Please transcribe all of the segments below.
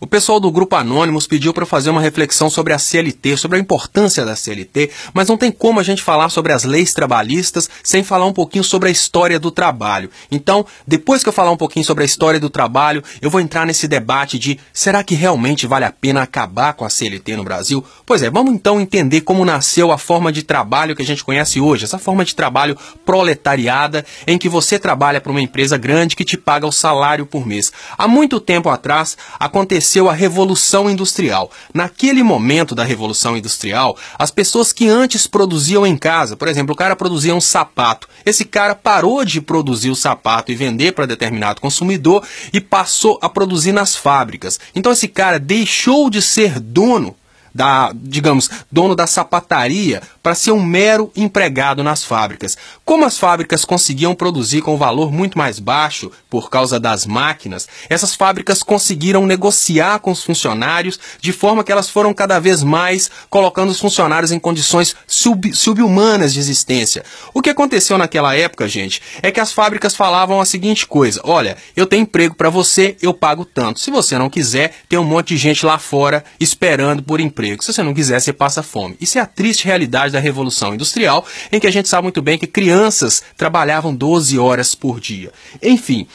O pessoal do Grupo Anônimos pediu para eu fazer uma reflexão sobre a CLT, sobre a importância da CLT, mas não tem como a gente falar sobre as leis trabalhistas sem falar um pouquinho sobre a história do trabalho. Então, depois que eu falar um pouquinho sobre a história do trabalho, eu vou entrar nesse debate de será que realmente vale a pena acabar com a CLT no Brasil? Pois é, vamos então entender como nasceu a forma de trabalho que a gente conhece hoje, essa forma de trabalho proletariada, em que você trabalha para uma empresa grande que te paga o salário por mês. Há muito tempo atrás, aconteceu a Revolução Industrial. Naquele momento da Revolução Industrial, as pessoas que antes produziam em casa, por exemplo, o cara produzia um sapato, esse cara parou de produzir o sapato e vender para determinado consumidor e passou a produzir nas fábricas. Então esse cara deixou de ser dono da sapataria para ser um mero empregado nas fábricas. Como as fábricas conseguiam produzir com um valor muito mais baixo por causa das máquinas, essas fábricas conseguiram negociar com os funcionários de forma que elas foram cada vez mais colocando os funcionários em condições subhumanas de existência. O que aconteceu naquela época, gente, é que as fábricas falavam a seguinte coisa: olha, eu tenho emprego para você, eu pago tanto. Se você não quiser, tem um monte de gente lá fora esperando por emprego. Se você não quiser, você passa fome. Isso é a triste realidade da Revolução Industrial, em que a gente sabe muito bem que crianças trabalhavam 12 horas por dia. Enfim,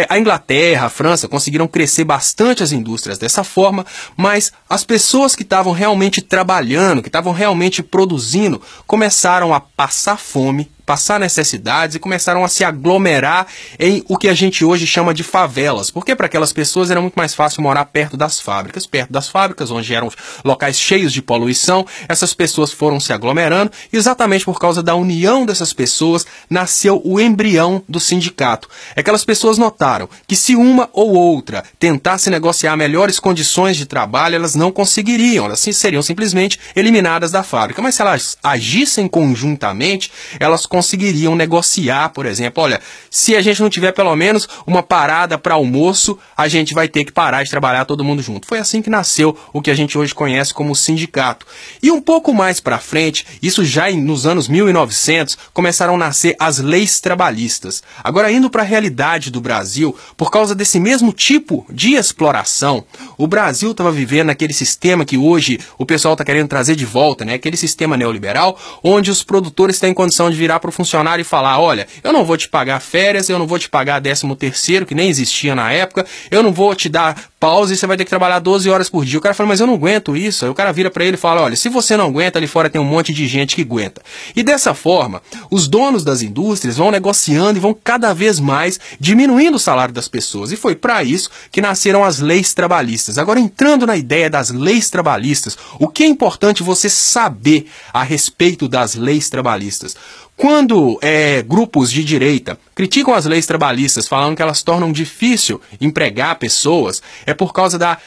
a Inglaterra, a França conseguiram crescer bastante as indústrias dessa forma, mas as pessoas que estavam realmente trabalhando, que estavam realmente produzindo, começaram a passar fome, passar necessidades e começaram a se aglomerar em o que a gente hoje chama de favelas, porque para aquelas pessoas era muito mais fácil morar perto das fábricas, onde eram locais cheios de poluição. Essas pessoas foram se aglomerando e exatamente por causa da união dessas pessoas nasceu o embrião do sindicato. Aquelas pessoas notaram que se uma ou outra tentasse negociar melhores condições de trabalho, elas não conseguiriam, elas seriam simplesmente eliminadas da fábrica, mas se elas agissem conjuntamente, elas conseguiriam negociar, por exemplo, olha, se a gente não tiver pelo menos uma parada para almoço, a gente vai ter que parar de trabalhar todo mundo junto. Foi assim que nasceu o que a gente hoje conhece como sindicato. E um pouco mais para frente, isso já nos anos 1900, começaram a nascer as leis trabalhistas. Agora, indo para a realidade do Brasil, por causa desse mesmo tipo de exploração, o Brasil estava vivendo aquele sistema que hoje o pessoal está querendo trazer de volta, né? Aquele sistema neoliberal, onde os produtores têm condição de virar para o funcionário e falar: olha, eu não vou te pagar férias, eu não vou te pagar 13º, que nem existia na época, eu não vou te dar pausa e você vai ter que trabalhar 12 horas por dia. O cara fala: mas eu não aguento isso. Aí o cara vira para ele e fala: olha, se você não aguenta, ali fora tem um monte de gente que aguenta. E dessa forma, os donos das indústrias vão negociando e vão cada vez mais diminuindo o salário das pessoas. E foi para isso que nasceram as leis trabalhistas. Agora, entrando na ideia das leis trabalhistas, o que é importante você saber a respeito das leis trabalhistas? Quando grupos de direita criticam as leis trabalhistas, falando que elas tornam difícil empregar pessoas, é por causa da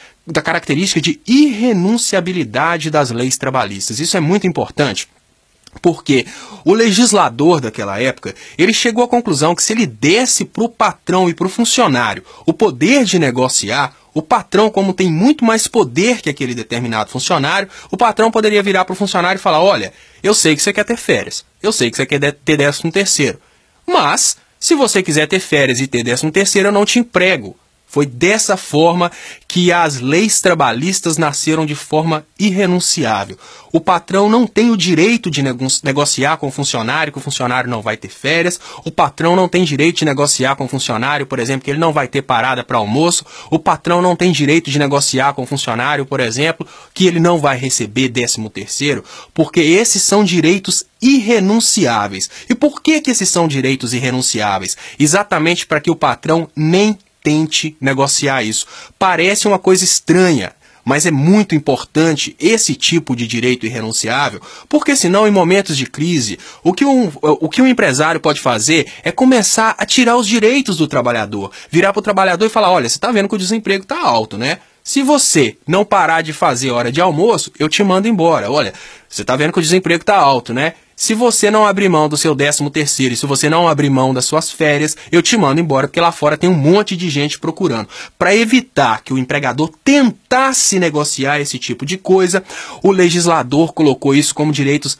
característica de irrenunciabilidade das leis trabalhistas. Isso é muito importante, porque o legislador daquela época, ele chegou à conclusão que se ele desse para o patrão e para o funcionário o poder de negociar, o patrão, como tem muito mais poder que aquele determinado funcionário, o patrão poderia virar para o funcionário e falar: olha, eu sei que você quer ter férias, eu sei que você quer ter 13º, mas se você quiser ter férias e ter 13º, eu não te emprego. Foi dessa forma que as leis trabalhistas nasceram de forma irrenunciável. O patrão não tem o direito de negociar com o funcionário, que o funcionário não vai ter férias. O patrão não tem direito de negociar com o funcionário, por exemplo, que ele não vai ter parada para almoço. O patrão não tem direito de negociar com o funcionário, por exemplo, que ele não vai receber 13º, porque esses são direitos irrenunciáveis. E por que esses são direitos irrenunciáveis? Exatamente para que o patrão nem tente negociar isso. Parece uma coisa estranha, mas é muito importante esse tipo de direito irrenunciável, porque senão, em momentos de crise, o que um empresário pode fazer é começar a tirar os direitos do trabalhador, virar para o trabalhador e falar: olha, você está vendo que o desemprego está alto, né? Se você não parar de fazer hora de almoço, eu te mando embora. Olha, você está vendo que o desemprego está alto, né? Se você não abrir mão do seu 13º e se você não abrir mão das suas férias, eu te mando embora, porque lá fora tem um monte de gente procurando. Para evitar que o empregador tentasse negociar esse tipo de coisa, o legislador colocou isso como direitos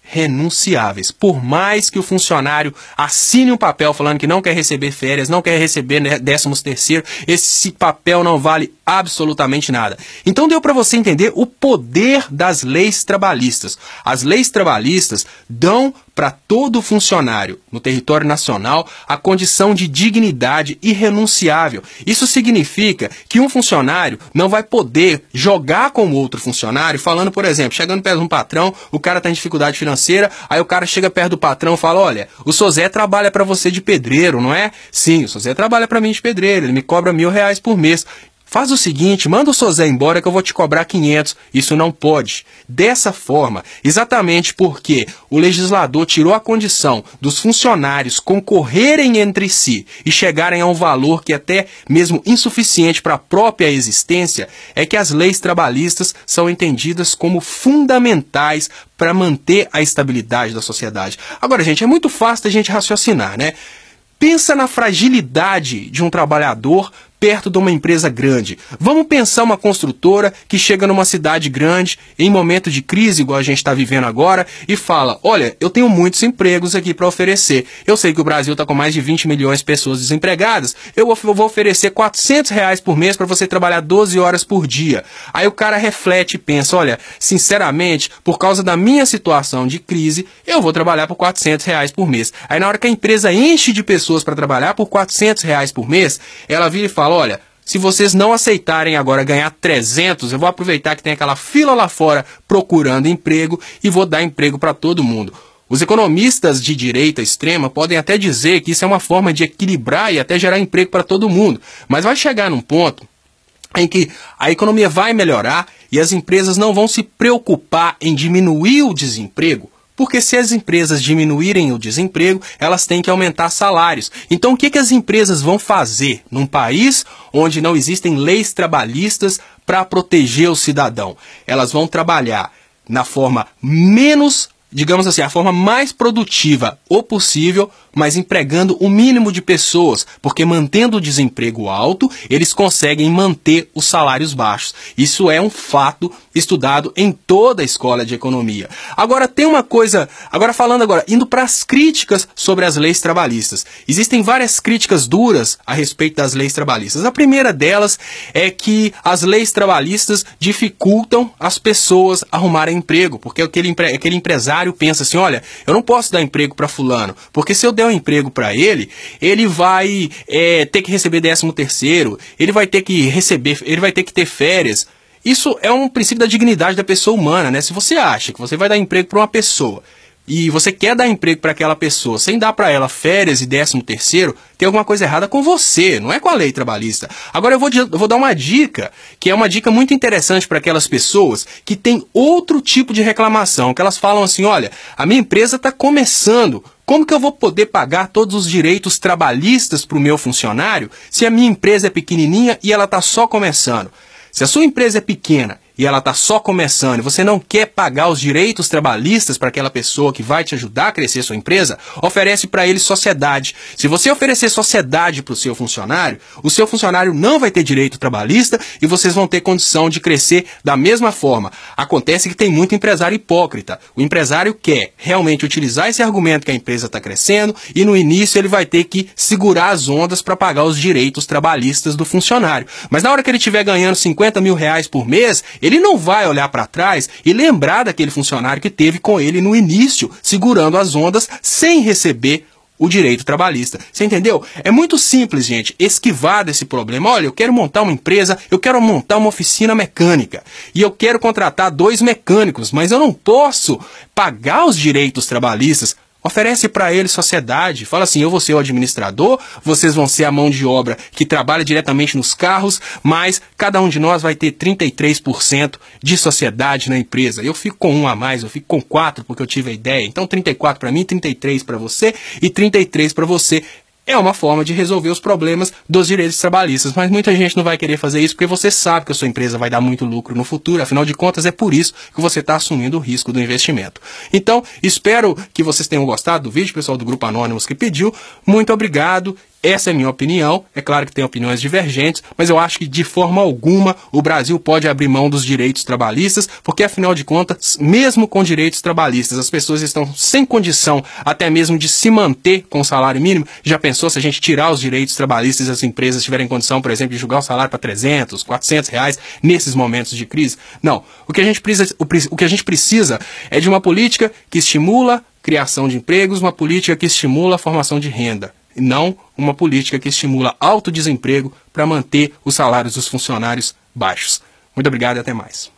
renunciáveis. Por mais que o funcionário assine um papel falando que não quer receber férias, não quer receber 13º, esse papel não vale absolutamente nada. Então deu para você entender o poder das leis trabalhistas. As leis trabalhistas dão para todo funcionário no território nacional a condição de dignidade irrenunciável. Isso significa que um funcionário não vai poder jogar com outro funcionário falando, por exemplo, chegando perto de um patrão, o cara está em dificuldade financeira, aí o cara chega perto do patrão e fala, olha, o seu Zé trabalha para você de pedreiro, não é? Sim, o seu Zé trabalha para mim de pedreiro, ele me cobra R$1.000 por mês. Faz o seguinte, manda o seu Zé embora que eu vou te cobrar 500. Isso não pode. Dessa forma, exatamente porque o legislador tirou a condição dos funcionários concorrerem entre si e chegarem a um valor que é até mesmo insuficiente para a própria existência, é que as leis trabalhistas são entendidas como fundamentais para manter a estabilidade da sociedade. Agora, gente, é muito fácil da gente raciocinar, né? Pensa na fragilidade de um trabalhador perto de uma empresa grande. Vamos pensar uma construtora que chega numa cidade grande, em momento de crise, igual a gente está vivendo agora, e fala, olha, eu tenho muitos empregos aqui para oferecer. Eu sei que o Brasil está com mais de 20 milhões de pessoas desempregadas, eu vou oferecer R$400 por mês para você trabalhar 12 horas por dia. Aí o cara reflete e pensa, olha, sinceramente, por causa da minha situação de crise, eu vou trabalhar por R$400 por mês. Aí na hora que a empresa enche de pessoas para trabalhar por R$400 por mês, ela vira e fala, olha, se vocês não aceitarem agora ganhar 300, eu vou aproveitar que tem aquela fila lá fora procurando emprego e vou dar emprego para todo mundo. Os economistas de direita extrema podem até dizer que isso é uma forma de equilibrar e até gerar emprego para todo mundo, mas vai chegar num ponto em que a economia vai melhorar e as empresas não vão se preocupar em diminuir o desemprego, porque se as empresas diminuírem o desemprego, elas têm que aumentar salários. Então o que as empresas vão fazer num país onde não existem leis trabalhistas para proteger o cidadão? Elas vão trabalhar na forma menos, digamos assim, a forma mais produtiva o possível, mas empregando o mínimo de pessoas, porque mantendo o desemprego alto, eles conseguem manter os salários baixos. Isso é um fato estudado em toda a escola de economia. Agora tem uma coisa, indo para as críticas sobre as leis trabalhistas. Existem várias críticas duras a respeito das leis trabalhistas. A primeira delas é que as leis trabalhistas dificultam as pessoas arrumarem emprego, porque aquele empresário pensa assim, olha, eu não posso dar emprego para fulano, porque se eu der um emprego para ele, ele vai ter que receber 13º, ele vai ter que ter férias. Isso é um princípio da dignidade da pessoa humana, né? Se você acha que você vai dar emprego para uma pessoa e você quer dar emprego para aquela pessoa sem dar para ela férias e 13º, tem alguma coisa errada com você, não é com a lei trabalhista. Agora eu vou dar uma dica, que é uma dica muito interessante para aquelas pessoas que têm outro tipo de reclamação, que elas falam assim, olha, a minha empresa está começando, como que eu vou poder pagar todos os direitos trabalhistas para o meu funcionário se a minha empresa é pequenininha e ela está só começando? Se a sua empresa é pequena e ela está só começando e você não quer pagar os direitos trabalhistas para aquela pessoa que vai te ajudar a crescer sua empresa, oferece para ele sociedade. Se você oferecer sociedade para o seu funcionário não vai ter direito trabalhista e vocês vão ter condição de crescer da mesma forma. Acontece que tem muito empresário hipócrita. O empresário quer realmente utilizar esse argumento que a empresa está crescendo e no início ele vai ter que segurar as ondas para pagar os direitos trabalhistas do funcionário. Mas na hora que ele estiver ganhando R$50.000 por mês, ele não vai olhar para trás e lembrar daquele funcionário que teve com ele no início, segurando as ondas sem receber o direito trabalhista. Você entendeu? É muito simples, gente, esquivar desse problema. Olha, eu quero montar uma empresa, eu quero montar uma oficina mecânica e eu quero contratar 2 mecânicos, mas eu não posso pagar os direitos trabalhistas. Oferece para ele sociedade, fala assim, eu vou ser o administrador, vocês vão ser a mão de obra que trabalha diretamente nos carros, mas cada um de nós vai ter 33% de sociedade na empresa. Eu fico com 1 a mais, eu fico com 4 porque eu tive a ideia. Então 34 para mim, 33 para você e 33 para você. É uma forma de resolver os problemas dos direitos trabalhistas, mas muita gente não vai querer fazer isso porque você sabe que a sua empresa vai dar muito lucro no futuro, afinal de contas é por isso que você está assumindo o risco do investimento. Então, espero que vocês tenham gostado do vídeo, pessoal do Grupo Anônimos que pediu. Muito obrigado. Essa é a minha opinião. É claro que tem opiniões divergentes, mas eu acho que de forma alguma o Brasil pode abrir mão dos direitos trabalhistas, porque afinal de contas, mesmo com direitos trabalhistas, as pessoas estão sem condição até mesmo de se manter com o salário mínimo. Já pensou se a gente tirar os direitos trabalhistas e as empresas tiverem condição, por exemplo, de jogar o salário para 300, 400 reais nesses momentos de crise? Não. O que a gente precisa é de uma política que estimula a criação de empregos, uma política que estimula a formação de renda, e não uma política que estimula alto desemprego para manter os salários dos funcionários baixos. Muito obrigado e até mais.